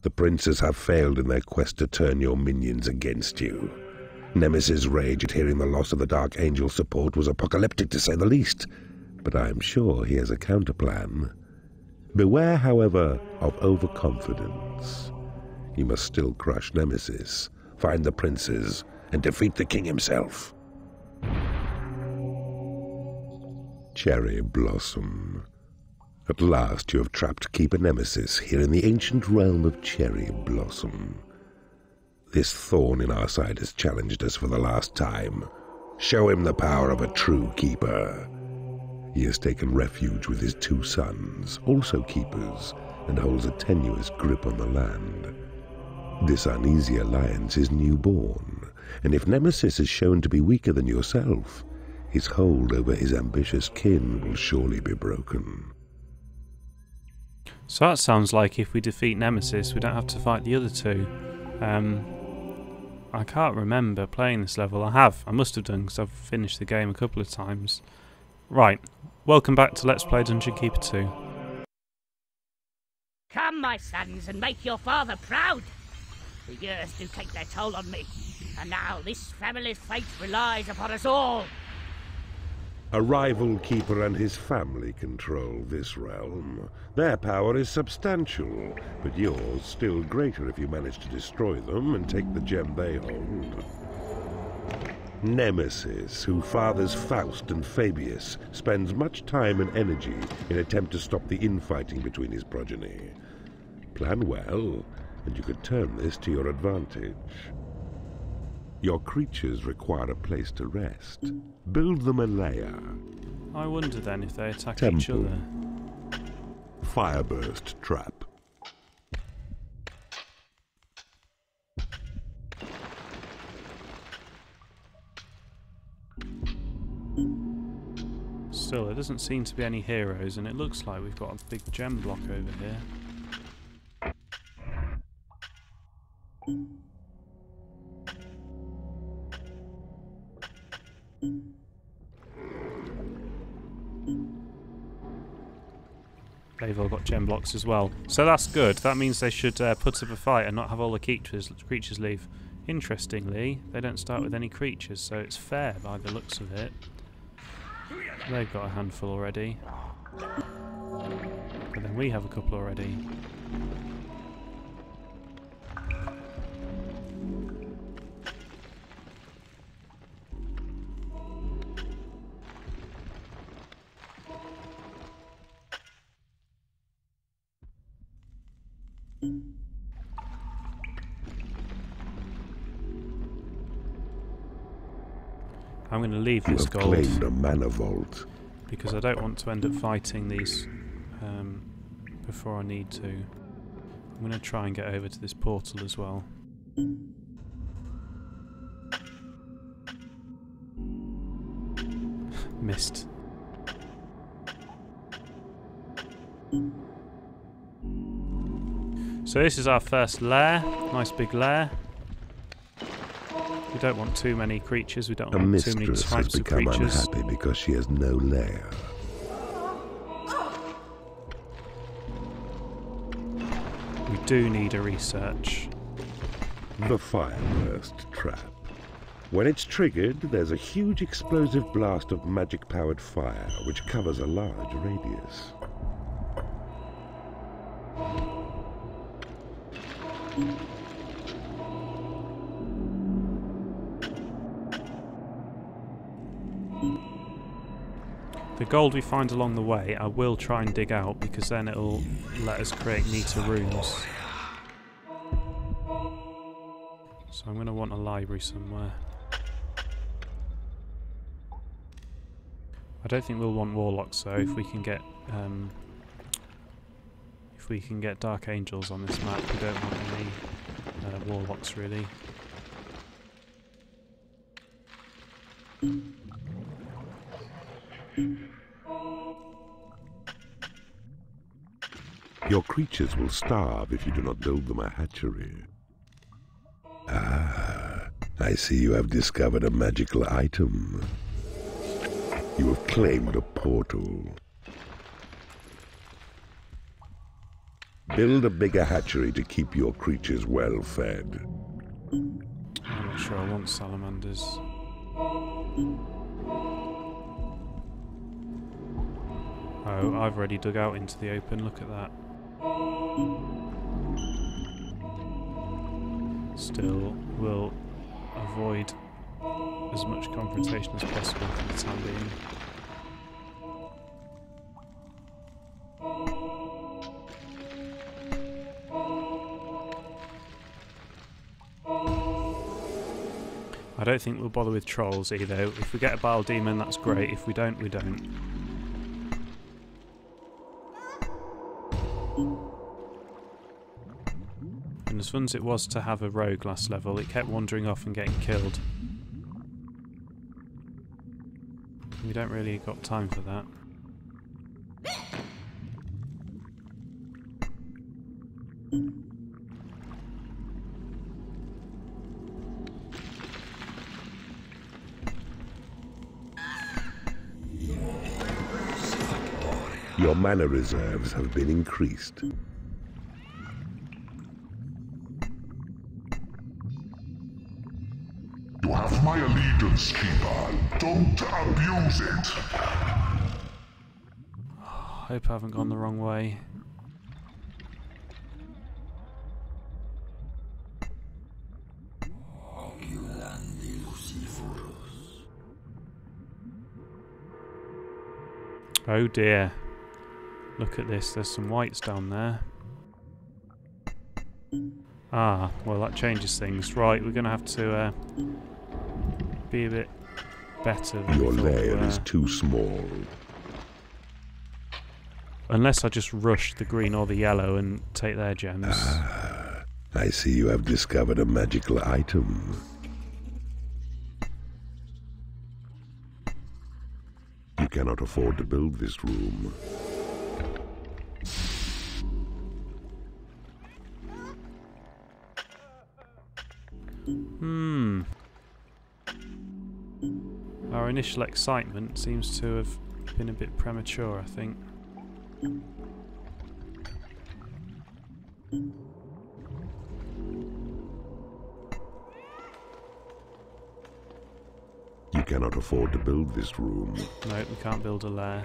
The princes have failed in their quest to turn your minions against you. Nemesis' rage at hearing the loss of the Dark Angel's support was apocalyptic to say the least, but I am sure he has a counterplan. Beware, however, of overconfidence. You must still crush Nemesis, find the princes, and defeat the king himself. Cherry Blossom. At last you have trapped Keeper Nemesis here in the ancient realm of Cherry Blossom. This thorn in our side has challenged us for the last time. Show him the power of a true keeper. He has taken refuge with his 2 sons, also keepers, and holds a tenuous grip on the land. This uneasy alliance is newborn, and if Nemesis is shown to be weaker than yourself, his hold over his ambitious kin will surely be broken. So that sounds like if we defeat Nemesis, we don't have to fight the other 2. I can't remember playing this level. I must have done, because I've finished the game a couple of times. Right, welcome back to Let's Play Dungeon Keeper 2. Come, my sons, and make your father proud. The years do take their toll on me, and now this family's fate relies upon us all. A rival keeper and his family control this realm. Their power is substantial, but yours still greater if you manage to destroy them and take the gem they hold. Nemesis, who fathers Faust and Fabius, spends much time and energy in attempt to stop the infighting between his progeny. Plan well, and you could turn this to your advantage. Your creatures require a place to rest. Build them a lair. I wonder then if they attack Temple. each other. Fireburst trap. Still, there doesn't seem to be any heroes, and it looks like we've got a big gem block over here. They've all got gem blocks as well, so that's good. That means they should put up a fight and not have all the creatures leave. Interestingly, they don't start with any creatures, so it's fair by the looks of it. They've got a handful already, but then we have a couple already. I'm going to leave this gold claimed a mana vault because I don't want to end up fighting these before I need to. I'm going to try and get over to this portal as well. Missed. So this is our first lair, nice big lair. We don't want too many creatures, we don't want too many types of creatures. A mistress has become unhappy because she has no lair. We do need a research. The Fireburst trap. When it's triggered, there's a huge explosive blast of magic-powered fire, which covers a large radius. The gold we find along the way, I will try and dig out, because then it'll let us create neater rooms. So I'm going to want a library somewhere. I don't think we'll want warlocks though. If we can get dark angels on this map, we don't want any warlocks really. Your creatures will starve if you do not build them a hatchery. Ah, I see you have discovered a magical item. You have claimed a portal. Build a bigger hatchery to keep your creatures well fed. I'm not sure I want salamanders. Oh, I've already dug out into the open, look at that. Still, we'll avoid as much confrontation as possible for the time being. I don't think we'll bother with trolls either. If we get a bile demon, that's great. If we don't, we don't. And as fun as it was to have a rogue last level, it kept wandering off and getting killed. We don't really got time for that. Your mana reserves have been increased. You have my allegiance, Keeper. Don't abuse it. I hope I haven't gone the wrong way. Oh dear. Look at this, there's some whites down there. Ah, well that changes things. Right, we're going to have to be a bit better than Your we thought we lair were. is too small. Unless I just rush the green or the yellow and take their gems. Ah, I see you have discovered a magical item. You cannot afford to build this room. Our initial excitement seems to have been a bit premature, I think. You cannot afford to build this room. No, we can't build a lair.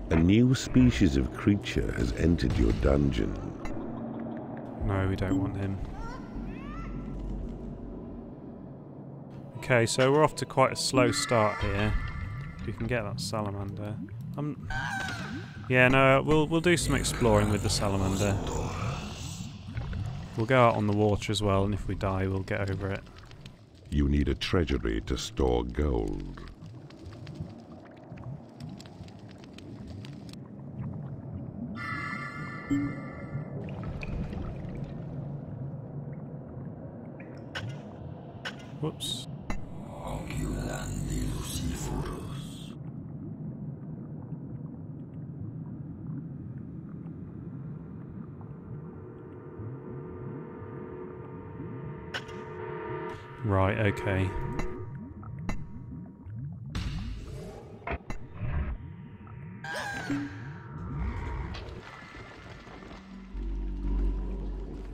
A new species of creature has entered your dungeon. No, we don't want him. Okay, so we're off to quite a slow start here. If we can get that salamander. Yeah, no, we'll do some exploring with the salamander. We'll go out on the water as well, and if we die, we'll get over it. You need a treasury to store gold. Whoops. Right, okay.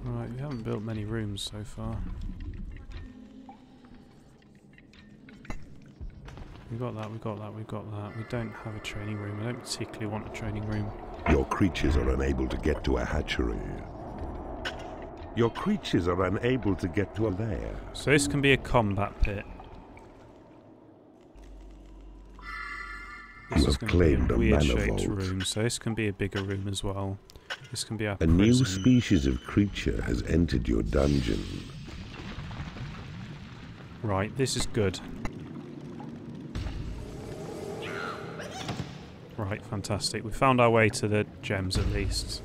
Right, we haven't built many rooms so far. We got that, we got that, we got that. We don't have a training room. I don't particularly want a training room. Your creatures are unable to get to a hatchery. Your creatures are unable to get to a lair. So this can be a combat pit. You have claimed a weird mana shaped vault. room, so this can be a bigger room as well. This can be our A new prison. species of creature has entered your dungeon. Right, this is good. Right, fantastic. We found our way to the gems at least.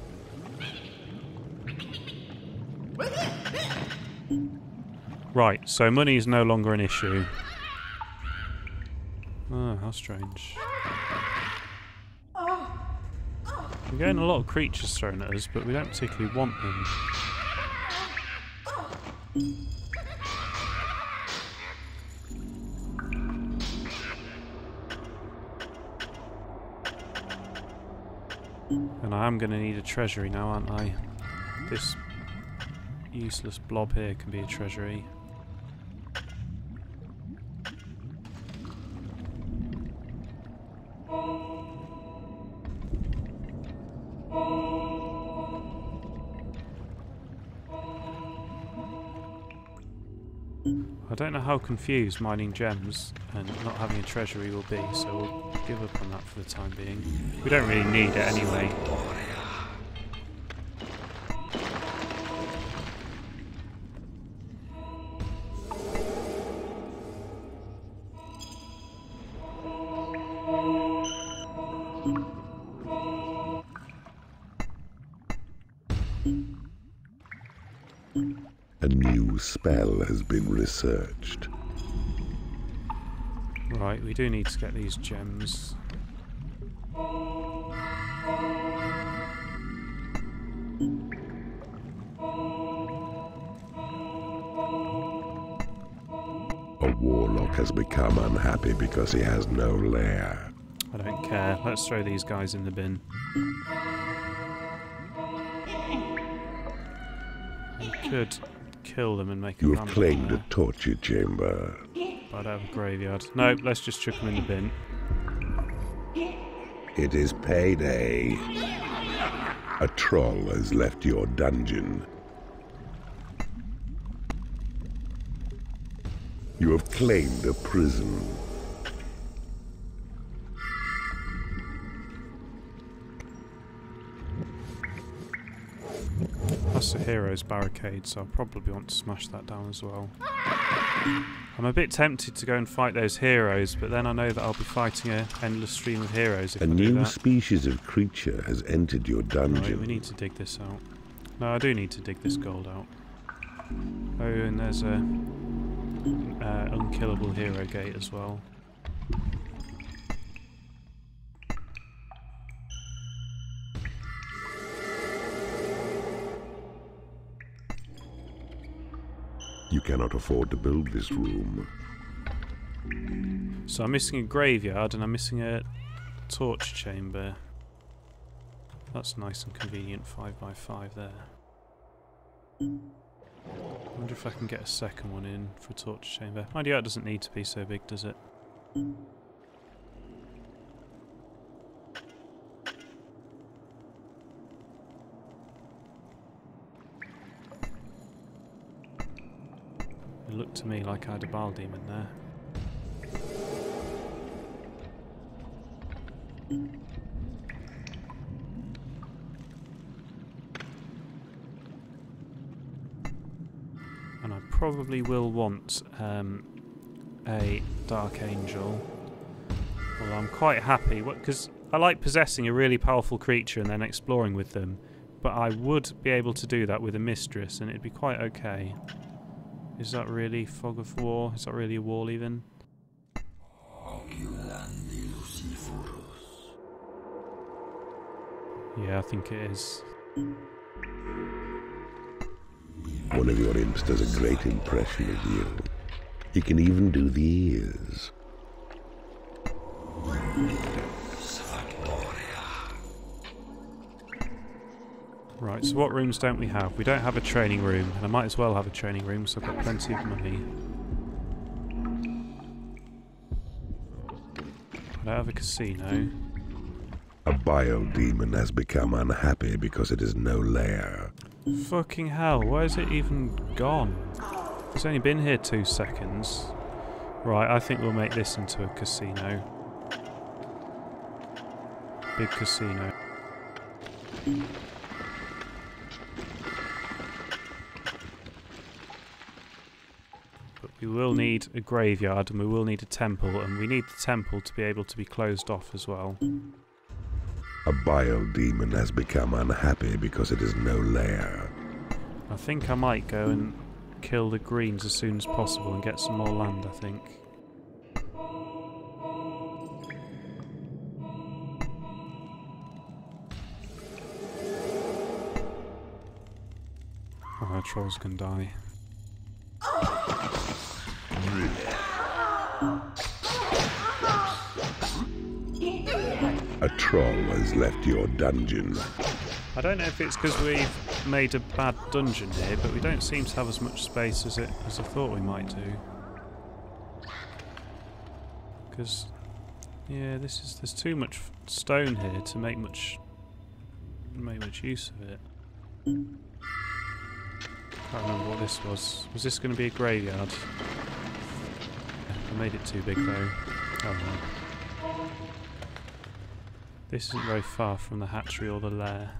Right, so money is no longer an issue. Oh, how strange. We're getting a lot of creatures thrown at us, but we don't particularly want them. And I am going to need a treasury now, aren't I? This useless blob here can be a treasury. I don't know how confused mining gems and not having a treasury will be, so we'll give up on that for the time being. We don't really need it anyway. A new spell has been researched. Right, we do need to get these gems. A warlock has become unhappy because he has no lair. I don't care. Let's throw these guys in the bin. We could kill them and make a You have rampart claimed a there, torture chamber. but I don't have a graveyard. No, let's just chuck them in the bin. It is payday. A troll has left your dungeon. You have claimed a prison. That's the hero's barricade, so I'll probably want to smash that down as well. I'm a bit tempted to go and fight those heroes, but then I know that I'll be fighting an endless stream of heroes if I A do new that. species of creature has entered your Right, dungeon. we need to dig this out. No, I do need to dig this gold out. Oh, and there's a unkillable hero gate as well. You cannot afford to build this room. So I'm missing a graveyard and I'm missing a torch chamber. That's nice and convenient, 5x5 there. I wonder if I can get a second one in for a torch chamber. Mind you, it doesn't need to be so big, does it? It looked to me like I had a bile demon there. And I probably will want a Dark Angel. Well, I'm quite happy, because I like possessing a really powerful creature and then exploring with them. But I would be able to do that with a Mistress, and it'd be quite okay. Is that really Fog of War? Is that really a wall even? Yeah, I think it is. One of your imps does a great impression of you. He can even do the ears. Right, so what rooms don't we have? We don't have a training room, and I might as well have a training room, so I've got plenty of money. I don't have a casino. A bile demon has become unhappy because it has no lair. Fucking hell, why is it even gone? It's only been here 2 seconds. Right, I think we'll make this into a casino. Big casino. But we will need a graveyard and we will need a temple, and we need the temple to be able to be closed off as well. A bile demon has become unhappy because it has no lair. I think I might go and kill the greens as soon as possible and get some more land, I think. trolls can die. A troll has left your dungeon. I don't know if it's because we've made a bad dungeon here, but we don't seem to have as much space as I thought we might do. Because, yeah, there's too much stone here to make much use of it. Can't remember what this was. Was this going to be a graveyard? I made it too big though. Oh no. This isn't very far from the hatchery or the lair.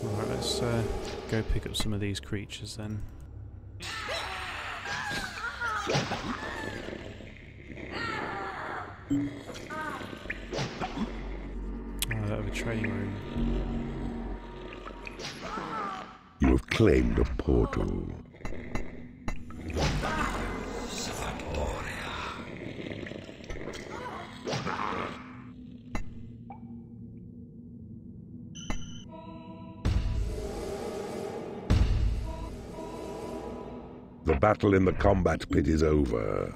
Alright, let's go pick up some of these creatures then. Oh, that have a training room. You have claimed a portal. The battle in the combat pit is over.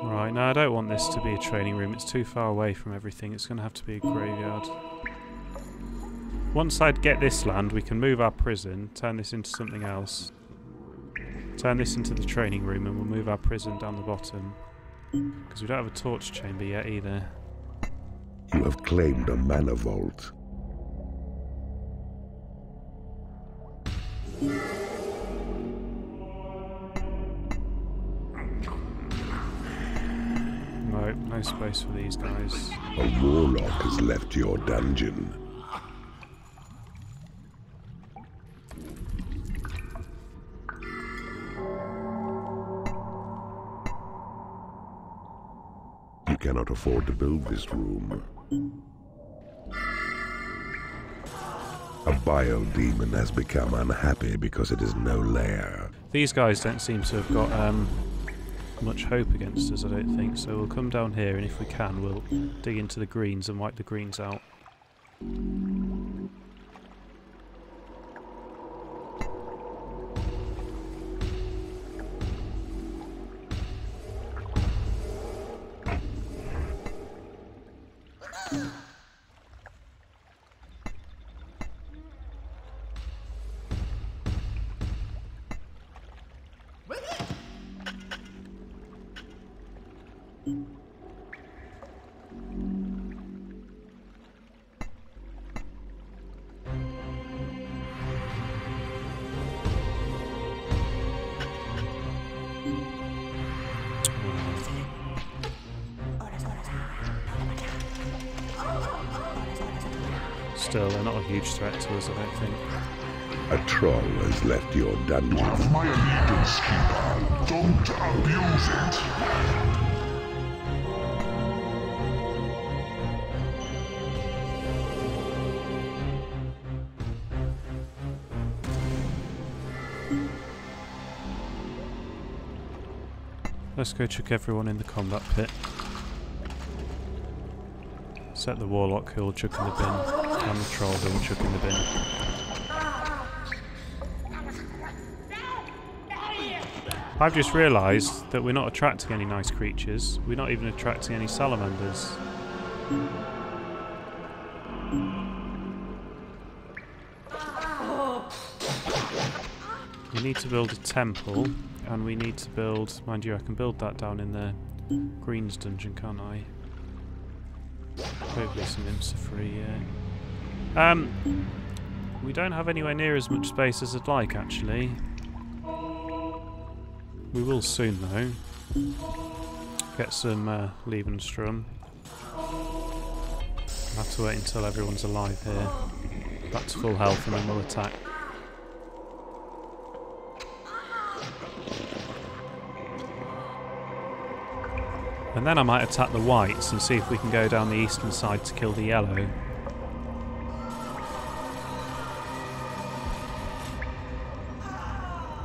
Right, no, I don't want this to be a training room. It's too far away from everything. It's going to have to be a graveyard. Once I'd get this land, we can move our prison, turn this into something else. Turn this into the training room, and we'll move our prison down the bottom. Because we don't have a torch chamber yet either. You have claimed a mana vault. No, no space for these guys. A warlock has left your dungeon. You cannot afford to build this room. A bile demon has become unhappy because it is no lair. These guys don't seem to have got much hope against us, I don't think, so we'll come down here, and if we can, we'll dig into the greens and wipe the greens out. Still, they're not a huge threat to us, I don't think. A troll has left your dungeon. You have my allegiance, Keeper. Don't abuse it. Let's go chuck everyone in the combat pit. Set the warlock who'll chuck in the bin, and the troll who'll chuck in the bin. I've just realised that we're not attracting any nice creatures. We're not even attracting any salamanders. We need to build a temple, and we need to build... Mind you, I can build that down in the Greens dungeon, can't I? Hopefully some imps are free, yeah. We don't have anywhere near as much space as I'd like, actually. We will soon, though. Get some Lebensstrom. I'll have to wait until everyone's alive here. Back to full health, and then we'll attack. And then I might attack the whites and see if we can go down the eastern side to kill the yellow.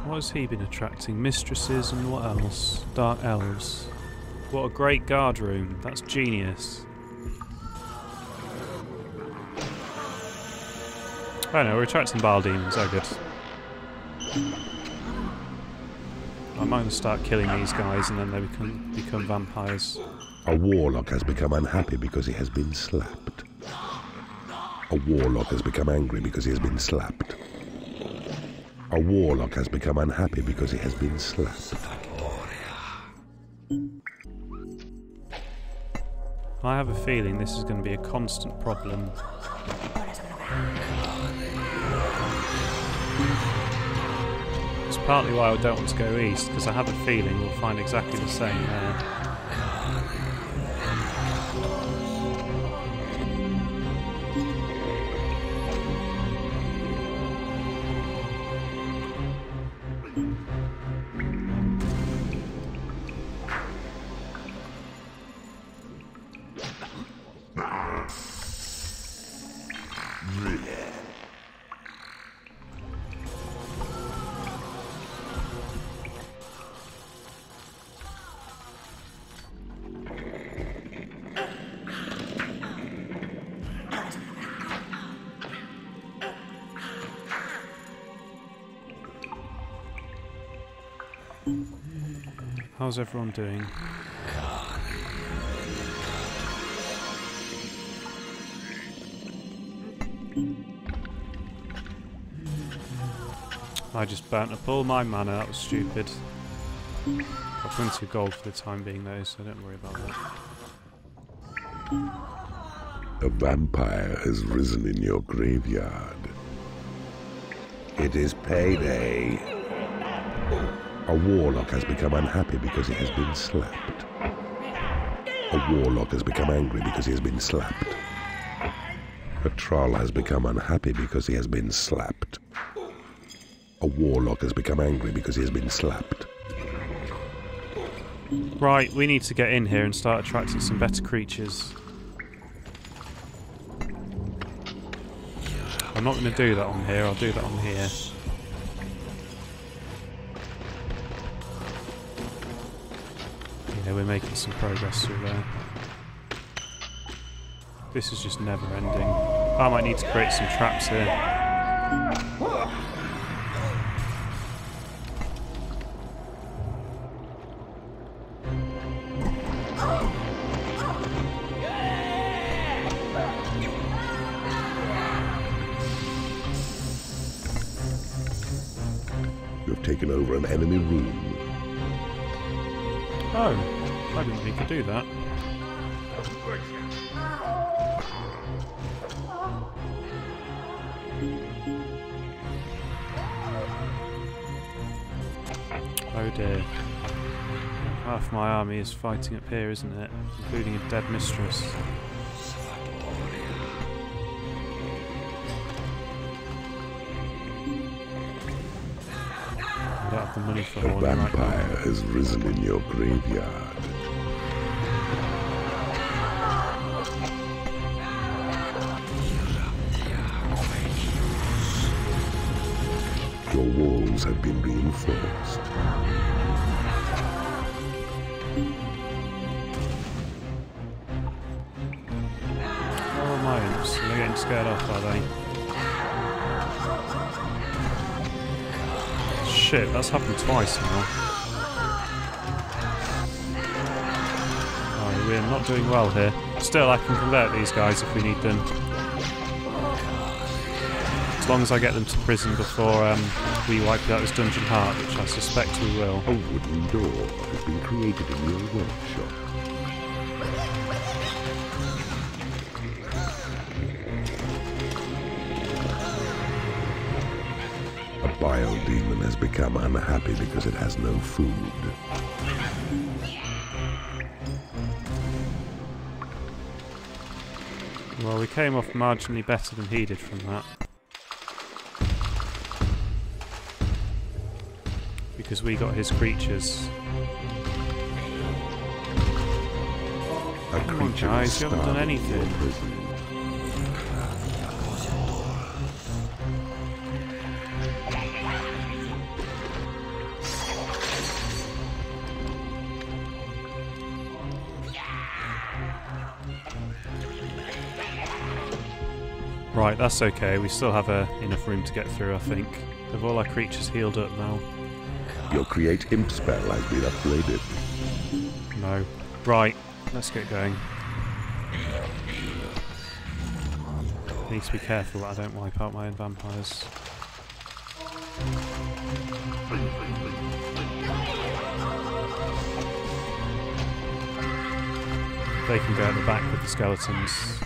What has he been attracting? Mistresses and what else? Dark elves. What a great guard room. That's genius. Oh no, we're attracting bile demons. Oh good. I'm going to start killing these guys and then they become vampires. A warlock has become unhappy because he has been slapped. A warlock has become angry because he has been slapped. A warlock has become unhappy because he has been slapped. I have a feeling this is going to be a constant problem. It's partly why I don't want to go east, because I have a feeling we'll find exactly the same there. How's everyone doing? I just burnt up all my mana, that was stupid. Got plenty of gold for the time being though, so don't worry about that. A vampire has risen in your graveyard. It is payday. A warlock has become unhappy because he has been slapped. A warlock has become angry because he has been slapped. A troll has become unhappy because he has been slapped. A warlock has become angry because he has been slapped. Right, we need to get in here and start attracting some better creatures. I'm not going to do that on here, I'll do that on here. Yeah, we're making some progress through there. This is just never ending. I might need to create some traps here. You have taken over an enemy room. Oh, I didn't think you could do that. Oh dear. Half my army is fighting up here, isn't it? Including a dead mistress. I don't have the money for A one right now. vampire has risen in your graveyard. Your walls have been reinforced. Oh my imps, they're getting scared off, are they? Shit, that's happened twice now. Oh, we're not doing well here. Still, I can convert these guys if we need them. As long as I get them to prison before we wipe out this dungeon heart, which I suspect we will. A wooden door has been created in your workshop. A bile demon has become unhappy because it has no food. Well, we came off marginally better than he did from that. Because we got his creatures. A creature guys, is you haven't done starving in your anything. prison. Right, that's okay. We still have enough room to get through, I think. Have all our creatures healed up now? Your create imp spell has been upgraded. No. Right, let's get going. Need to be careful that I don't wipe out my own vampires. They can go at the back with the skeletons.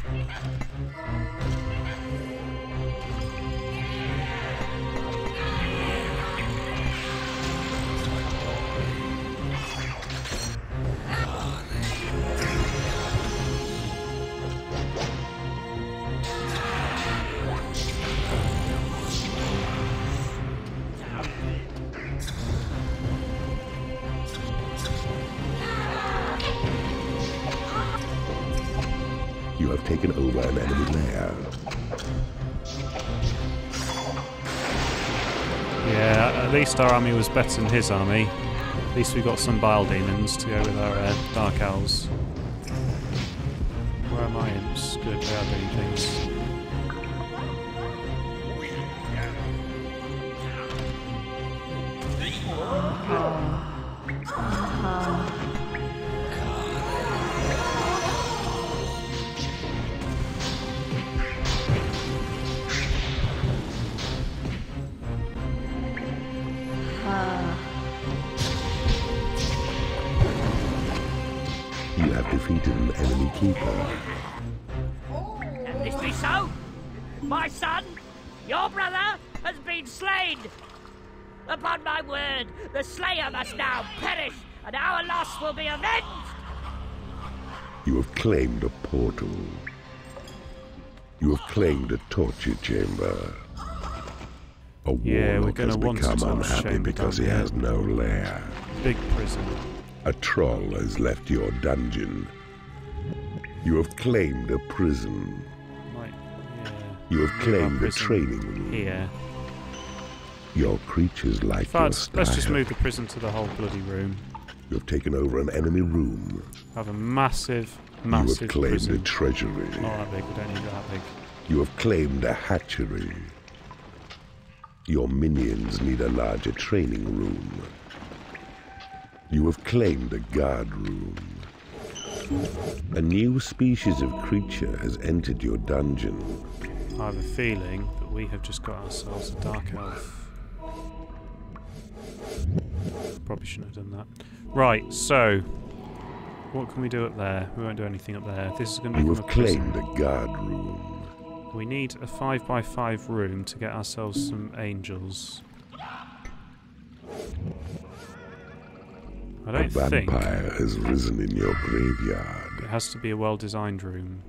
You have taken over an enemy lair. Yeah, at least our army was better than his army. At least we got some bile demons to go with our dark owls. Where are my imps? Good, they are doing things. You have defeated an enemy keeper. Can this be so? My son, your brother, has been slain. Upon my word, the Slayer must now perish, and our loss will be avenged. You have claimed a portal. You have claimed a torture chamber. A Yeah, we're warlock gonna has want a become torture unhappy chamber because he down here. has no lair. Big prison. A troll has left your dungeon. You have claimed a prison. Right, yeah. You have claimed a prison training room. Here. Your creatures like In your fact, style. let's just move the prison to the whole bloody room. You have taken over an enemy room. Have a massive, You massive have claimed prison. a treasury. Not that big, we don't need it that big. You have claimed a hatchery. Your minions need a larger training room. You have claimed a guard room. A new species of creature has entered your dungeon. I have a feeling that we have just got ourselves a dark elf. Probably shouldn't have done that. Right, so what can we do up there? We won't do anything up there. This is going to You become have a prison. claimed a guard room. We need a 5x5 room to get ourselves some angels. I A don't think vampire has risen in your graveyard. it has to be a well-designed room.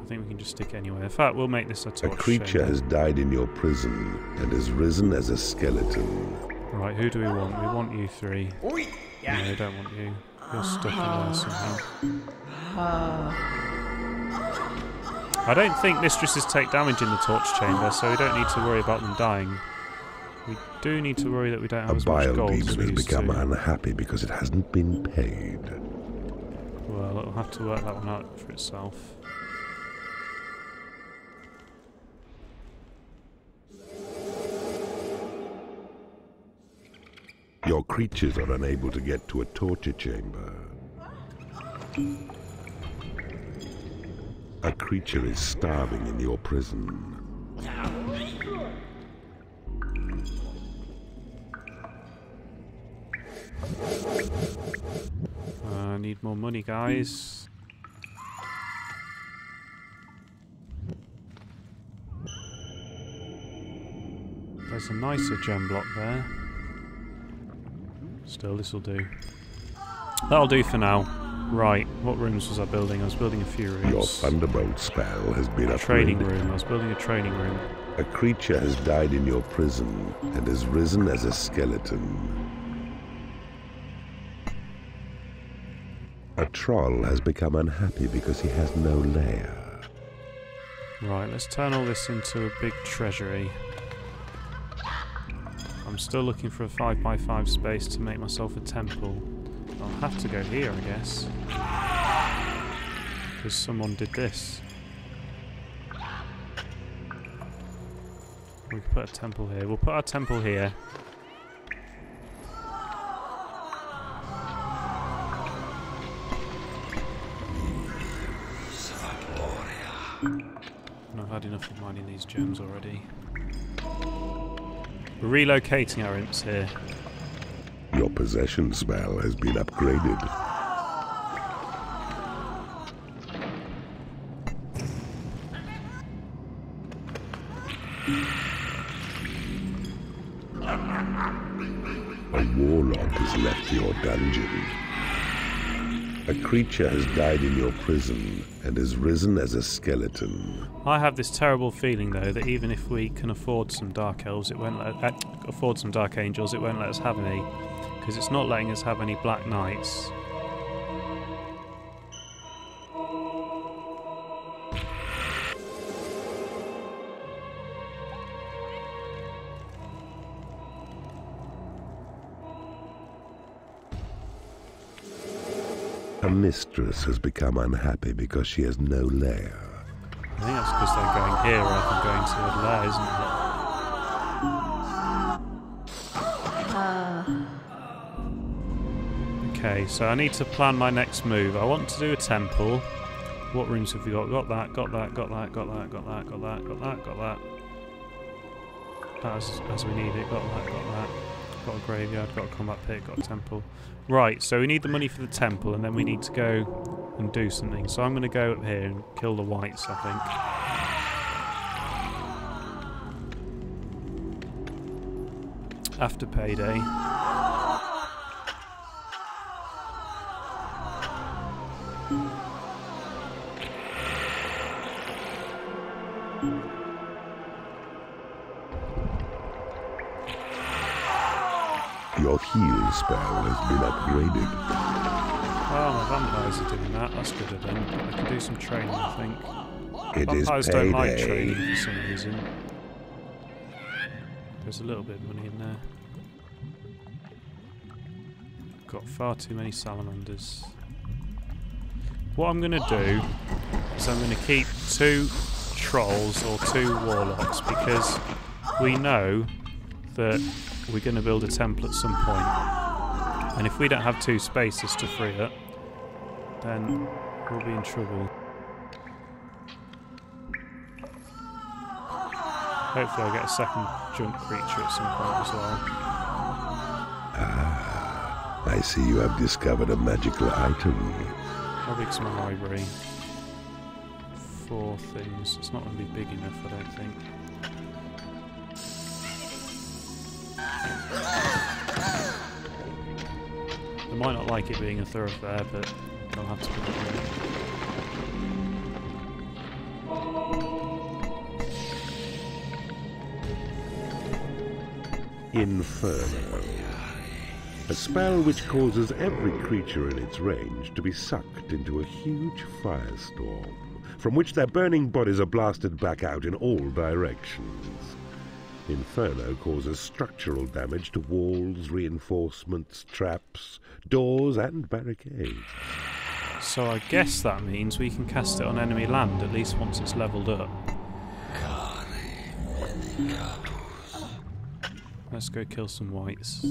I think we can just stick it anywhere. In fact, we'll make this a A torch creature chamber. has died in your prison and has risen as a skeleton. Right, who do we want? We want you three. No, we don't want you. You're stuck in there somehow. I don't think mistresses take damage in the torch chamber, so we don't need to worry about them dying. We do need to worry that we don't A have as much bile gold as demon we has used become to. unhappy because it hasn't been paid. Well, it'll have to work that one out for itself. Your creatures are unable to get to a torture chamber. A creature is starving in your prison. I need more money, guys. There's a nicer gem block there. Still, this'll do. That'll do for now. Right, what rooms was I building? I was building a few rooms. Your thunderbolt spell has been A training upgraded. room. I was building a training room. A creature has died in your prison and has risen as a skeleton. A A troll has become unhappy because he has no lair. Right, let's turn all this into a big treasury. I'm still looking for a 5x5 space to make myself a temple. I'll have to go here, I guess. Because someone did this. We can put a temple here. We'll put our temple here. And I've had enough of mining these gems already. We're relocating our imps here. Your possession spell has been upgraded. A warlock has left your dungeon. A creature has died in your prison and has risen as a skeleton. I have this terrible feeling, though, that even if we can afford some dark elves, it won't afford some dark angels, it won't let us have any, because it's not letting us have any black knights. A mistress has become unhappy because she has no lair. I think that's because they're going here rather than going to the lair, isn't it? Okay, so I need to plan my next move. I want to do a temple. What rooms have we got? Got that, got that, got that, got that, got that, got that, got that, got that. As we need it, got that, got that. Got a graveyard, got a combat pit, got a temple. Right, so we need the money for the temple, and then we need to go and do something. So I'm going to go up here and kill the whites, I think. After payday. Your heal spell has been upgraded. Oh, my vampires are doing that. That's good of them. I can do some training, I think. Vampires don't like training for some reason. There's a little bit of money in there. Got far too many salamanders. What I'm going to do is I'm going to keep 2 trolls or 2 warlocks, because we know that we're going to build a temple at some point. And if we don't have 2 spaces to free it, then we'll be in trouble. Hopefully I'll get a second junk creature at some point as well. Ah, I see you have discovered a magical item. How big's my library? 4 things. It's not going to be big enough, I don't think. I might not like it being a thoroughfare, but I'll have to put it there. Inferno. A spell which causes every creature in its range to be sucked into a huge firestorm, from which their burning bodies are blasted back out in all directions. Inferno causes structural damage to walls, reinforcements, traps, doors, and barricades. So I guess that means we can cast it on enemy land, at least once it's leveled up. Let's go kill some whites.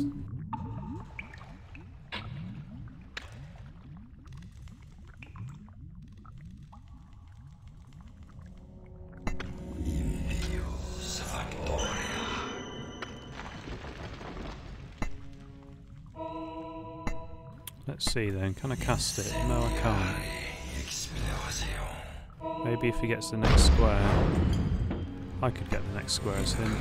Let's see then, can I cast it? No, I can't. Maybe if he gets the next square. I could get the next square as him.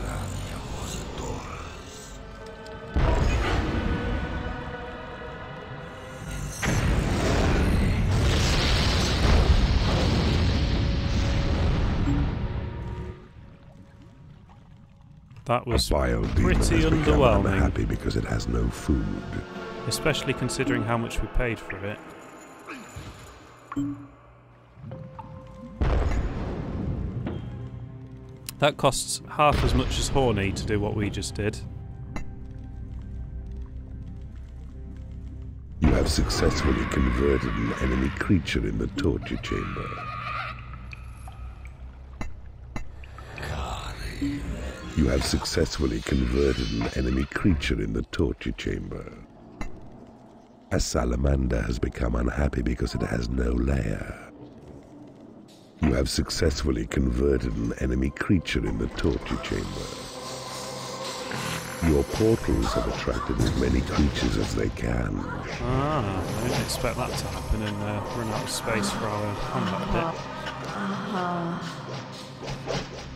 That was pretty underwhelming. Unhappy because it has no food. Especially considering how much we paid for it. That costs half as much as Horny to do what we just did. You have successfully converted an enemy creature in the torture chamber. You have successfully converted an enemy creature in the torture chamber. A salamander has become unhappy because it has no lair. You have successfully converted an enemy creature in the torture chamber. Your portals have attracted as many creatures as they can. Ah, I didn't expect that to happen and run out of space for our combat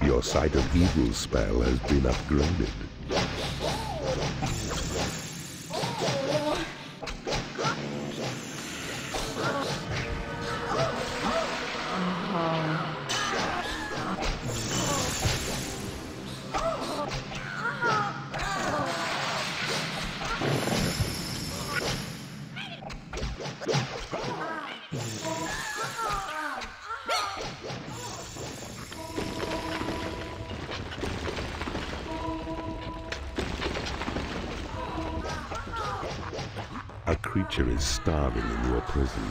bit. Your Sight of Evil spell has been upgraded. A creature is starving in your prison.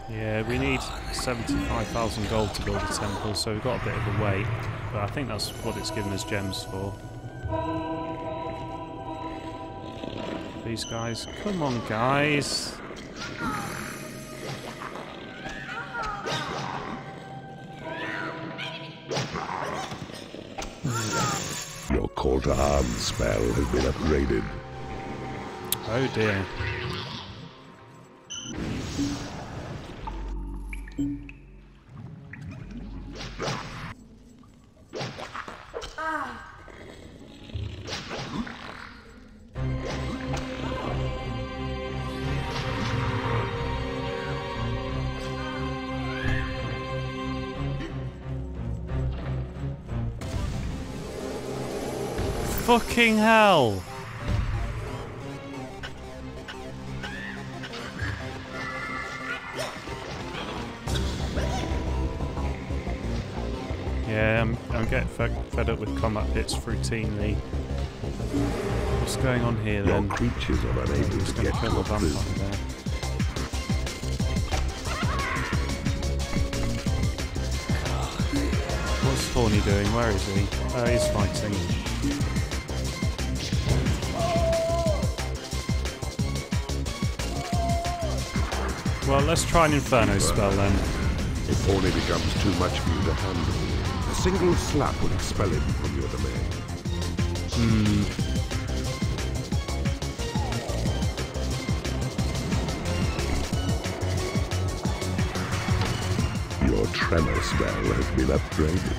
Yeah, we need 75,000 gold to build a temple, so we've got a bit of a wait. But I think that's what it's given us gems for. These guys. Come on, guys. Your call to arms spell has been upgraded. Oh dear. Fucking hell! Yeah, I'm getting fed up with combat bits routinely. What's going on here then? Your creatures are unable to get kill the vampire there. What's Thorny doing? Where is he? Oh, he's fighting. Well, let's try an Inferno spell then. If Horny becomes too much for you to handle, a single slap will expel him from your domain. Your Tremor spell has been upgraded.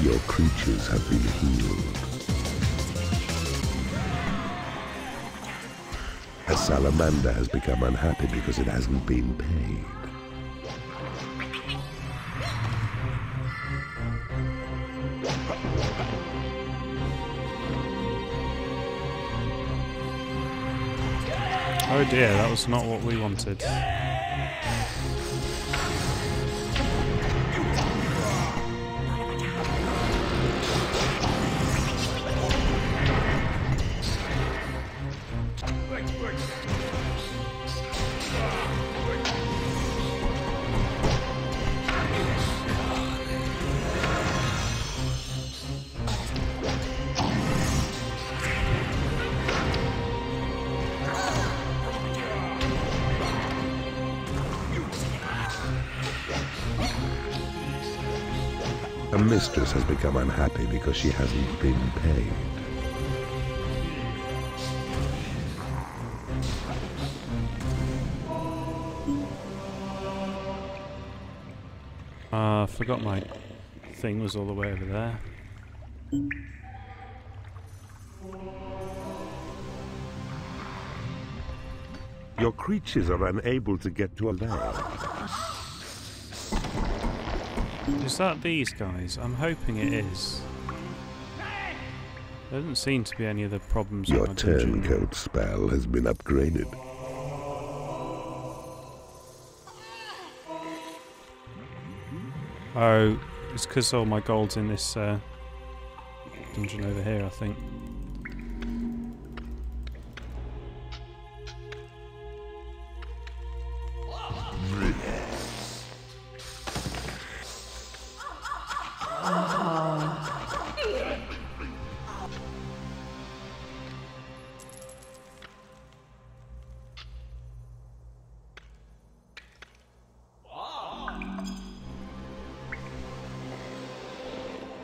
Your creatures have been healed. A salamander has become unhappy because it hasn't been paid. Oh dear, that was not what we wanted. A mistress has become unhappy because she hasn't been paid. I forgot my thing was all the way over there. Your creatures are unable to get to a lair. Is that these guys? I'm hoping it is. There doesn't seem to be any other problems Your with my dungeon. turncoat spell has been upgraded. Oh, it's because all my gold's in this dungeon over here, I think.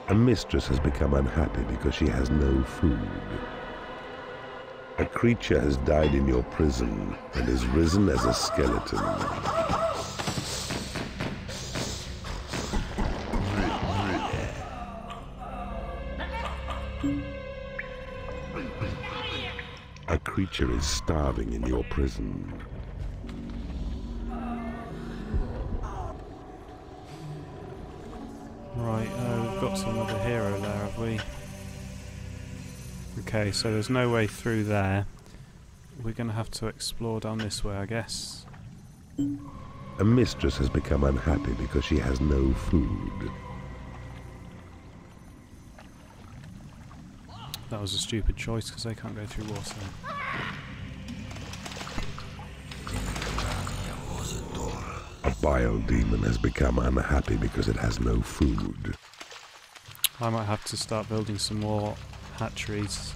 A mistress has become unhappy because she has no food. A creature has died in your prison and is risen as a skeleton. A creature is starving in your prison. Right, we've got another hero there, have we? Okay, so there's no way through there. We're going to have to explore down this way, I guess. A mistress has become unhappy because she has no food. That was a stupid choice because they can't go through water. A bile demon has become unhappy because it has no food. I might have to start building some more hatcheries.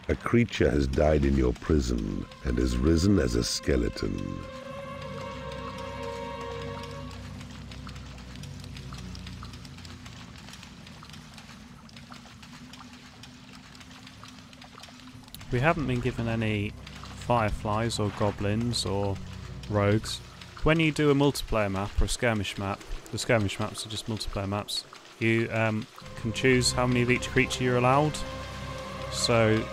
A creature has died in your prison and is risen as a skeleton. We haven't been given any fireflies or goblins or rogues. When you do a multiplayer map or a skirmish map, the skirmish maps are just multiplayer maps, you can choose how many of each creature you're allowed. So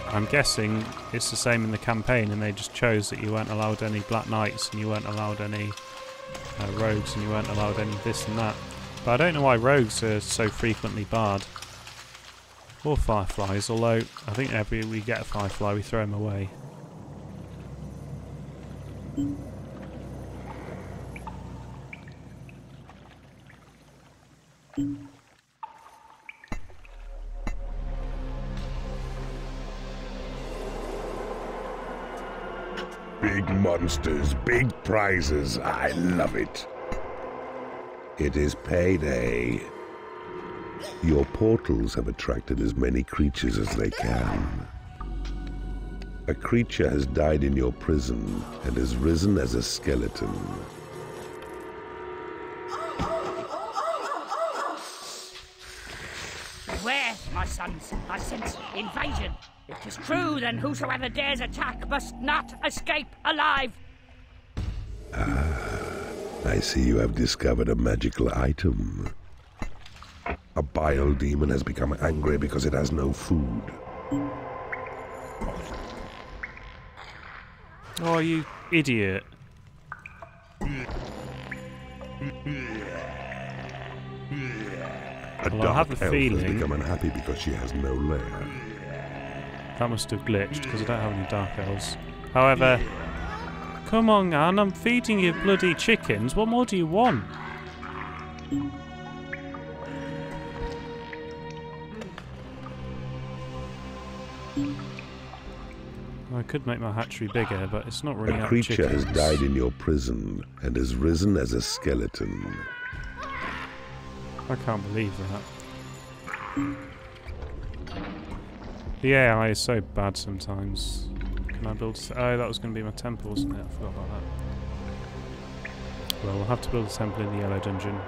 I'm guessing it's the same in the campaign, and they just chose that you weren't allowed any Black Knights and you weren't allowed any rogues and you weren't allowed any this and that. But I don't know why rogues are so frequently barred. Or fireflies, although I think every we get a firefly we throw them away. Big monsters, big prizes. I love it. It is payday. Your portals have attracted as many creatures as they can. A creature has died in your prison and is risen as a skeleton. Beware, my sons. I sense invasion. If 'tis true, then whosoever dares attack must not escape alive. I see you have discovered a magical item. A bile demon has become angry because it has no food. Oh, you idiot. A Well, I have dark a elf feeling has become unhappy because she has no lair. that must have glitched because I don't have any dark elves. However, come on, Anne, I'm feeding you bloody chickens. What more do you want? I could make my hatchery bigger, but it's not really A out of creature has chickens. died in your prison and is risen as a skeleton. I can't believe that. The AI is so bad sometimes. Can I build... Oh, that was going to be my temple, wasn't it? I forgot about that. Well, we'll have to build a temple in the yellow dungeon.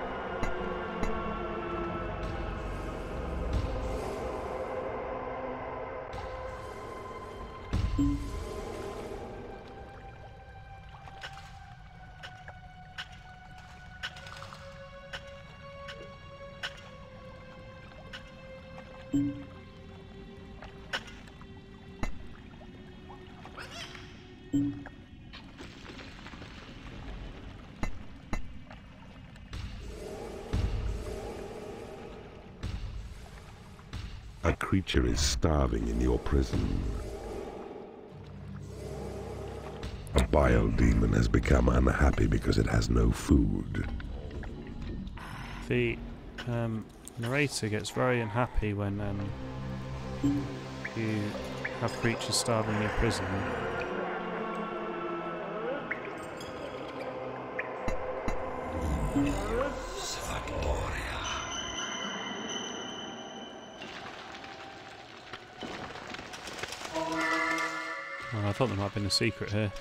A creature is starving in your prison. A bile demon has become unhappy because it has no food. The narrator gets very unhappy when you have creatures starving in your prison. Oh, I thought there might have been a secret here.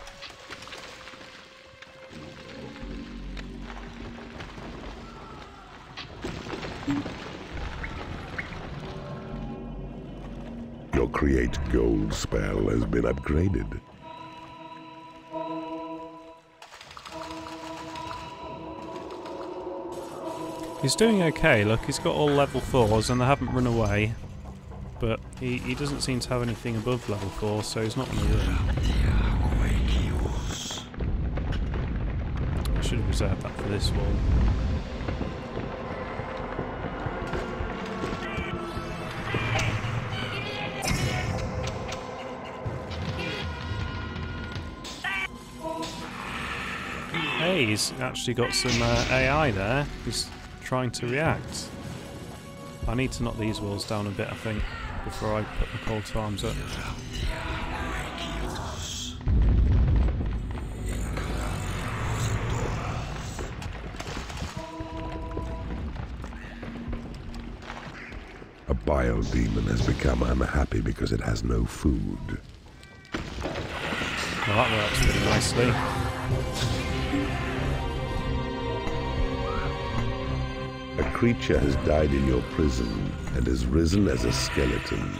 Your Create Gold spell has been upgraded. He's doing okay, look, he's got all level 4s and they haven't run away. But he doesn't seem to have anything above level 4, so he's not on the run. I should have reserved that for this wall. Hey, he's actually got some AI there. He's trying to react. I need to knock these walls down a bit, I think, before I put the call to arms up. A bile demon has become unhappy because it has no food. Well, that works pretty nicely. A creature has died in your prison and has risen as a skeleton.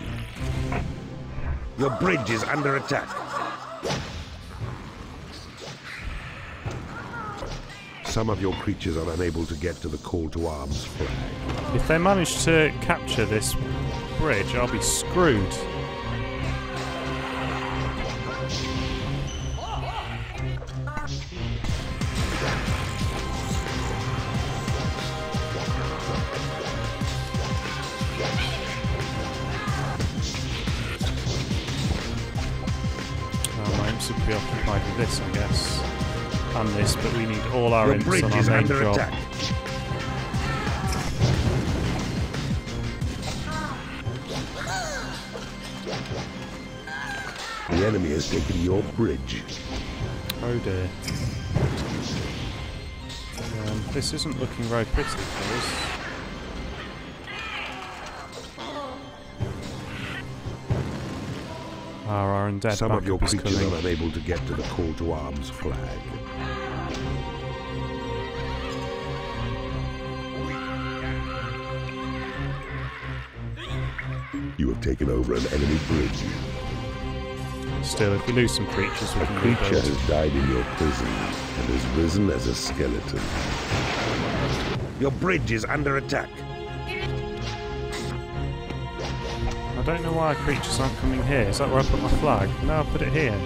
Your bridge is under attack. Some of your creatures are unable to get to the call to arms flag. If they manage to capture this bridge, I'll be screwed. Preoccupied with this, I guess, and this, but we need all our imps on our main job. Attack. The enemy has taken your bridge. Oh dear. This isn't looking very pretty for us. Our undead Some of your backup is creatures coming. are unable to get to the call to arms flag. You have taken over an enemy bridge. Still, if we lose some creatures, we A can creature rebuild. has died in your prison and has risen as a skeleton. Your bridge is under attack. I don't know why creatures aren't coming here. Is that where I put my flag? No, I put it here.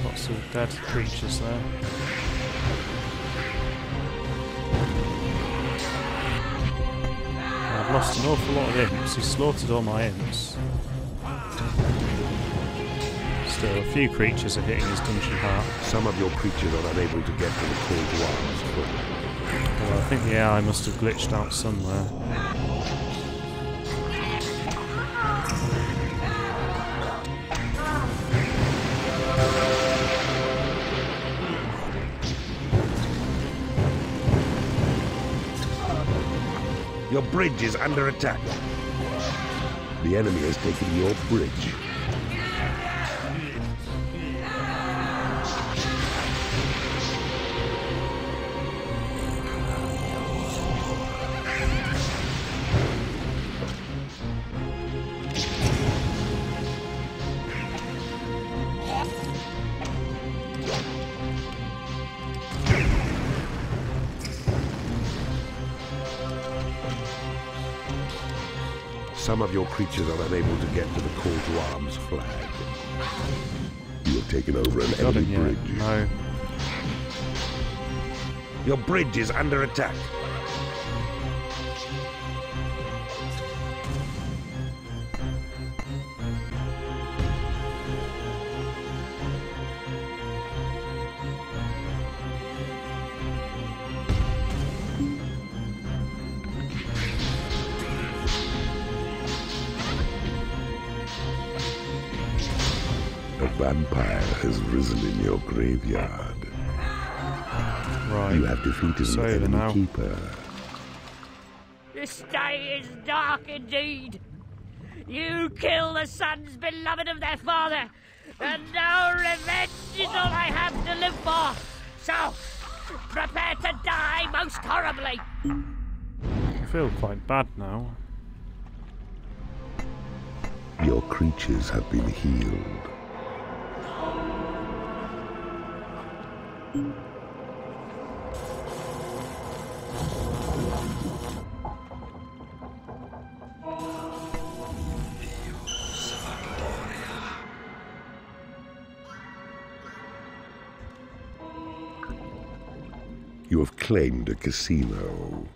Lots of dead creatures there. I've lost an awful lot of imps. He's slaughtered all my imps. Still, a few creatures are hitting his dungeon heart. Some of your creatures are unable to get to the call to arms flag. Well, I think the AI must have glitched out somewhere. Your bridge is under attack. The enemy has taken your bridge. Some of your creatures are unable to get to the call to arms flag. You have taken over an Got enemy him bridge. yet? No. Your bridge is under attack. A vampire has risen in your graveyard. Right. You have defeated It's an over enemy now. keeper. This day is dark indeed. You kill the sons beloved of their father, and now revenge is all I have to live for. So, prepare to die most horribly. I feel quite bad now. Your creatures have been healed. You have claimed a casino.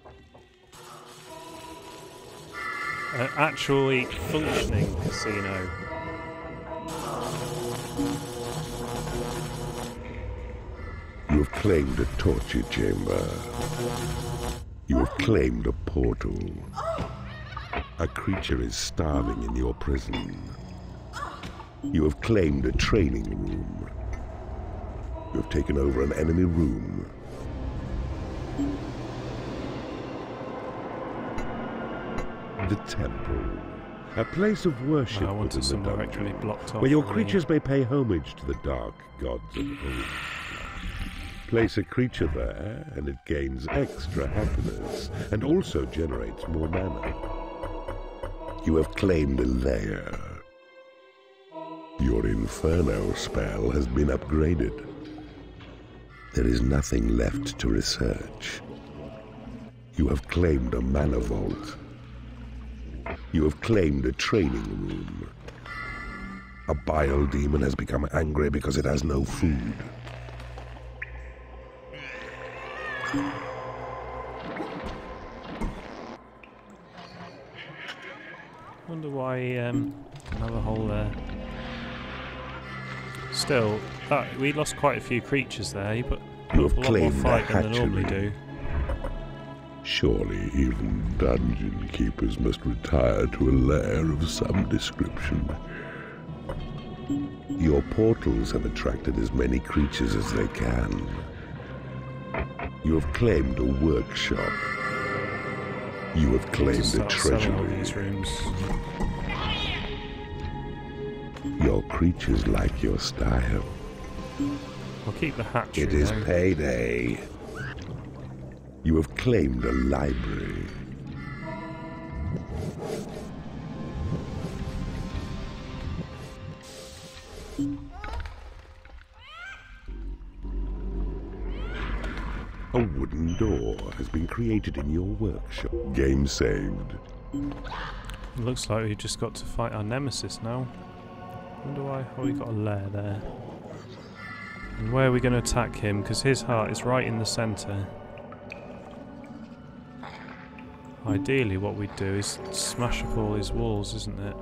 An actually functioning casino. You have claimed a torture chamber. You have claimed a portal. A creature is starving in your prison. You have claimed a training room. You have taken over an enemy room. The temple. A place of worship I wanted within the somewhere dungeon, actually blocked off. where your for me. creatures may pay homage to the dark gods of old. Place a creature there, and it gains extra happiness, and also generates more mana. You have claimed a lair. Your Inferno spell has been upgraded. There is nothing left to research. You have claimed a mana vault. You have claimed a training room. A bile demon has become angry because it has no food. Wonder why another hole there. Still, we lost quite a few creatures there. You put You up have a lot more claimed a fight than they normally hatchery. do. Surely even dungeon keepers must retire to a lair of some description. Your portals have attracted as many creatures as they can. You have claimed a workshop. You have claimed a Start selling all treasury. these rooms. Your creatures like your style. I'll keep the hatchery. It is though. payday. You have claimed a library. A wooden door has been created in your workshop. Game saved. It looks like we've just got to fight our nemesis now. Wonder why. Oh, we got a lair there. And where are we going to attack him? Because his heart is right in the centre. Ideally, what we'd do is smash up all his walls, isn't it?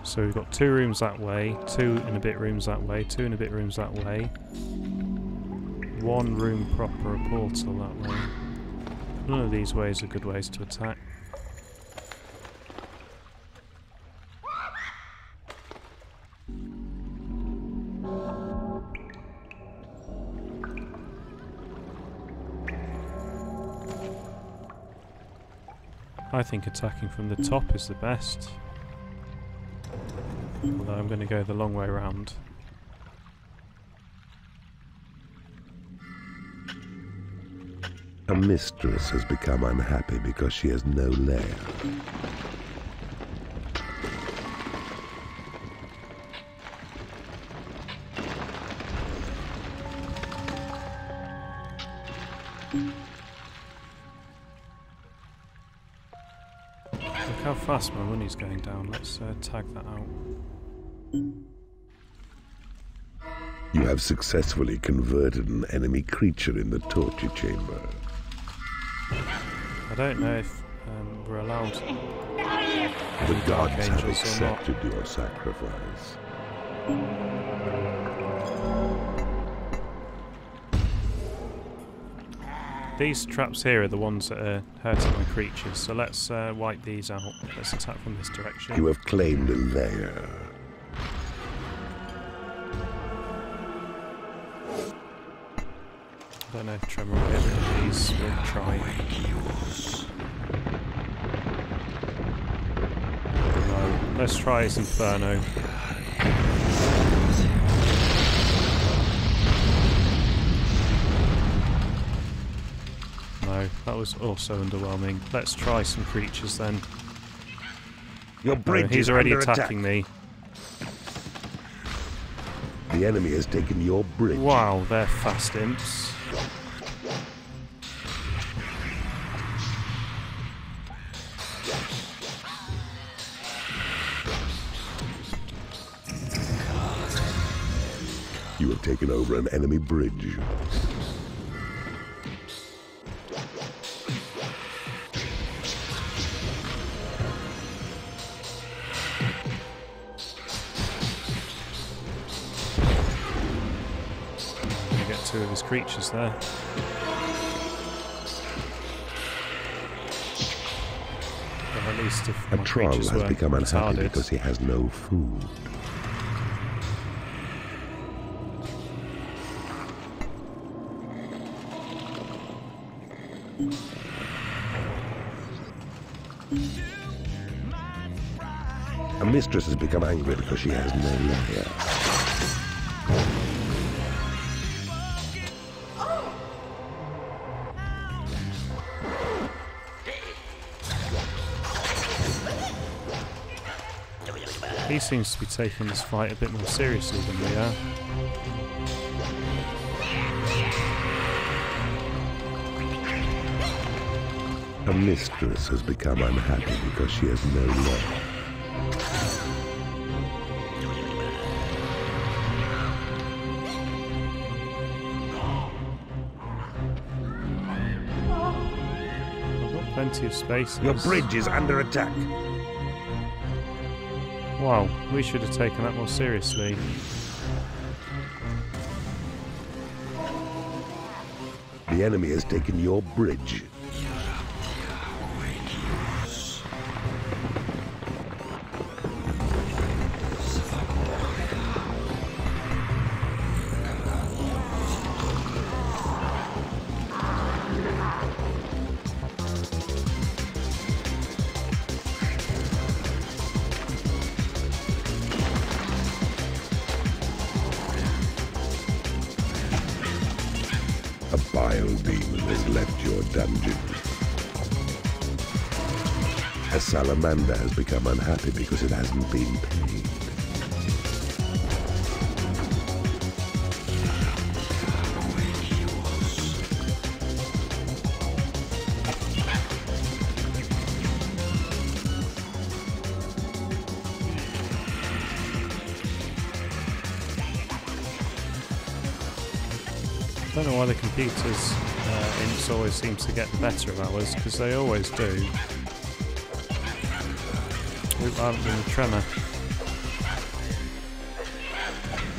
So we've got 2 rooms that way, 2 and a bit rooms that way, 2 and a bit rooms that way. 1 room proper, a portal that way. None of these ways are good ways to attack. I think attacking from the top is the best. Although I'm going to go the long way round. A mistress has become unhappy because she has no lair. how fast my money's going down. Let's tag that out. You have successfully converted an enemy creature in the torture chamber. I don't know if we're allowed The Dark gods have Angels or not. accepted your sacrifice. These traps here are the ones that are hurting my creatures, so let's wipe these out. Let's attack from this direction. You have claimed a lair. I don't know if Tremor will get rid of these. We'll try. No. Let's try his Inferno. No, that was also underwhelming. Let's try some creatures then. Your bridge he's is already under attacking me. The enemy has taken your bridge. Wow, they're fast imps. You have taken over an enemy bridge. Get two of his creatures there. Well, at least if A my troll creatures has were become unhappy retarded. because he has no food. A mistress has become angry because she has no lair. He seems to be taking this fight a bit more seriously than we are. A mistress has become unhappy because she has no lair. I've got plenty of space. Your bridge is under attack. Wow, we should have taken that more seriously. The enemy has taken your bridge. A bile demon has left your dungeon. A salamander has become unhappy because it hasn't been paid. I don't know why the computers imps always seem to get the better of ours, because they always do. Oop, I haven't been a tremor.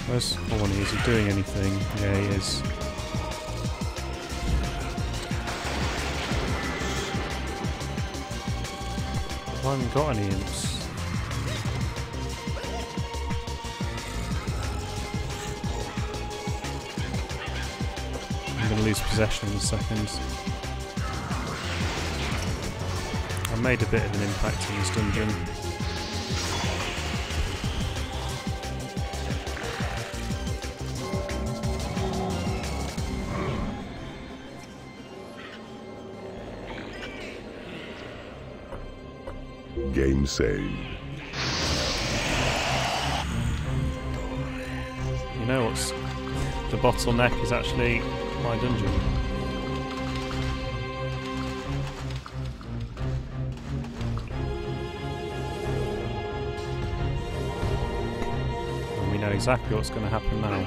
Where's Horny? Is he doing anything? Yeah, he is. I haven't got any imps. I'm going to lose possession in a second. I made a bit of an impact in this dungeon. Game saved. You know what's the bottleneck is actually my dungeon. know exactly what's going to happen now.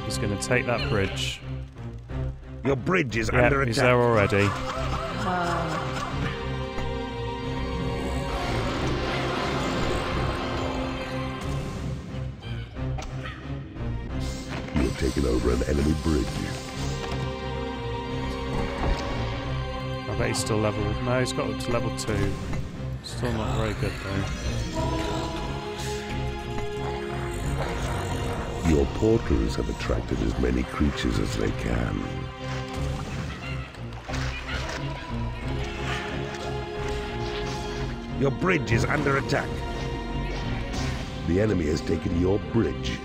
He's going to take that bridge. Your bridge is under attack. He's there already. You have taken over an enemy bridge. I bet he's still level... No, he's got up to level 2. Still not very good though. Your portals have attracted as many creatures as they can. Your bridge is under attack. The enemy has taken your bridge.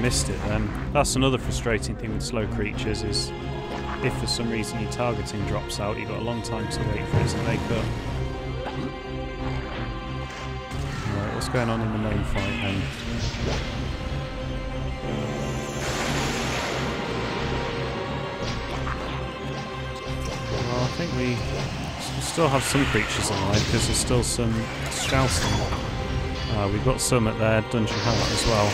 Missed it then. That's another frustrating thing with slow creatures is if for some reason your targeting drops out, you've got a long time to wait for it to make up. Right, what's going on in the main fight then? Well, I think we still have some creatures alive because there's still some Straussing. We've got some at their dungeon heart as well.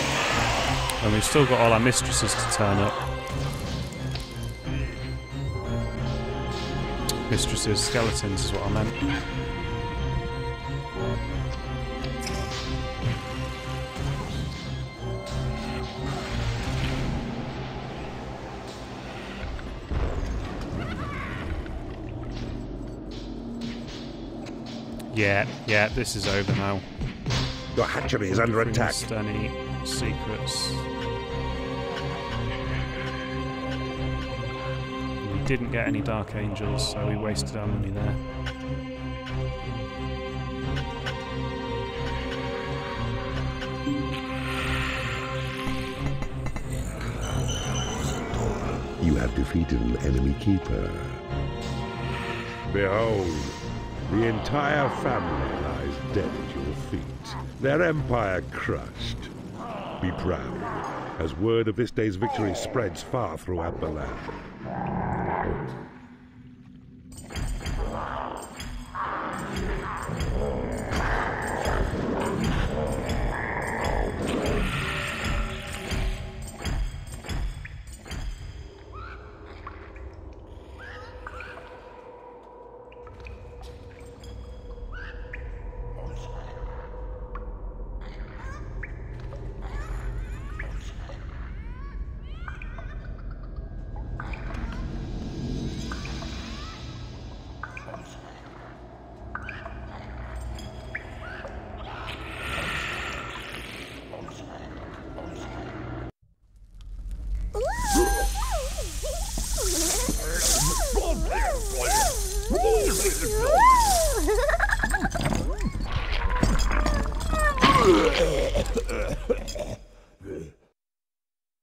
And we've still got all our mistresses to turn up. Mistresses, skeletons is what I meant. Yeah, this is over now. Your hatchery is under attack. Missed any secrets. We didn't get any Dark Angels, so we wasted our money there. You have defeated an enemy keeper. Behold, the entire family lies dead at your feet, their empire crushed. Be proud, as word of this day's victory spreads far throughout the land.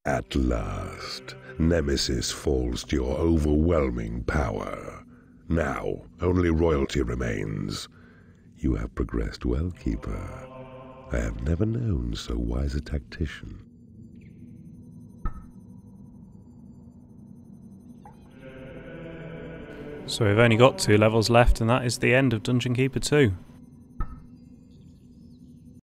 At last, Nemesis falls to your overwhelming power. Now, only royalty remains. You have progressed well, Keeper. I have never known so wise a tactician. So we've only got 2 levels left, and that is the end of Dungeon Keeper 2.